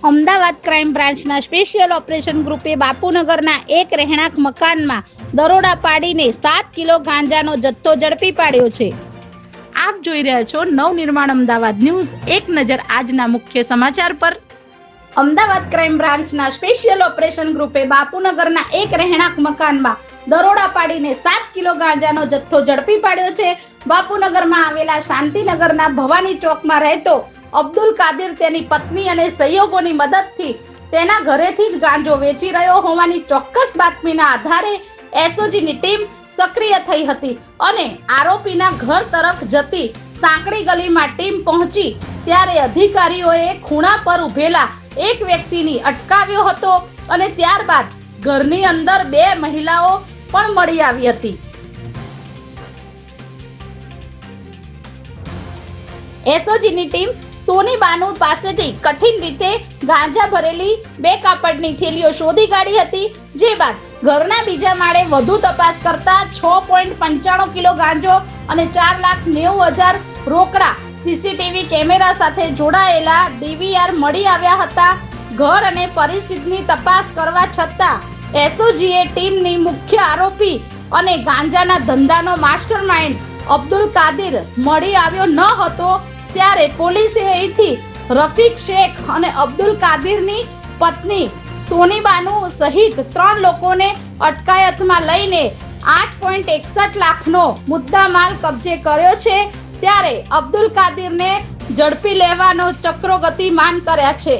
Ahmedabad crime બ્રાન્ચના special operation ગ્રુપે બાપુનગરના એક રહેણાંક મકાનમાં દરોડા પાડીને 7 કિલો ગાંજાનો જથ્થો ઝડપી પાડ્યો છે. આપ જોઈ રહ્યા છો નવનિર્માણ અમદાવાદ ન્યૂઝ. એક નજર આજના મુખ્ય સમાચાર પર. અમદાવાદ ક્રાઇમ બ્રાન્ચના સ્પેશિયલ ઓપરેશન ગ્રુપે બાપુનગરના એક રહેણાંક મકાનમાં દરોડા પાડીને 7 કિલો ગાંજાનો જથ્થો ઝડપી પાડ્યો છે. બાપુનગરમાં આવેલા શાંતિનગરના ભવાની ચોકમાં રહેતો અબ્દુલ કાદિર તેની પત્ની અને સહયોગોની મદદથી તેના ઘરેથી જ ગાંજો વેચી રહ્યો હોવાની ચોક્કસ બાતમીના આધારે એસઓજીની ટીમ સક્રિય થઈ હતી અને આરોપીના ઘર તરફ જતી સાંકડી ગલીમાં ટીમ પહોંચી ત્યારે અધિકારીઓએ ખૂણા પર ઉભેલા એક વ્યક્તિની અટકાવ્યો હતો અને ત્યારબાદ ઘરની અંદર 2 મહિલાઓ પણ મળી આવી હતી. એસઓજીની ટીમ સોની બાનુ પાસેથી કઠિન રીતે ગાંજા ભરેલી 2 કાપડની થેલીઓ શોધી કાઢી હતી. જે બાદ ઘરના બીજા માળે વધુ તપાસ કરતા 6.95 કિલો ગાંજો અને 4,90,000 રોકડા સીસીટીવી કેમેરા સાથે જોડાયેલા ડીવીઆર મળી આવ્યા હતા. ઘર અને પરિસ્થિતિની તપાસ કરવા છતાં એસઓજીએ ટીમની મુખ્ય આરોપી અને ગાંજાના ધંધાનો માસ્ટરમાઇન્ડ અબ્દુલ કાદિર મળી આવ્યો ન હતો. ત્યારે પોલીસે અહીંથી રફીક શેખ અને અબ્દુલ કાદિરની પત્ની સોની બાનુ સહિત 3 લોકોને અટકાયતમાં લઈને 8.61 લાખનો મુદ્દામાલ કબજે કર્યો છે. ત્યારે અબ્દુલ કાદિરને ઝડપી લેવાનો ચક્રો ગતિમાન કર્યા છે.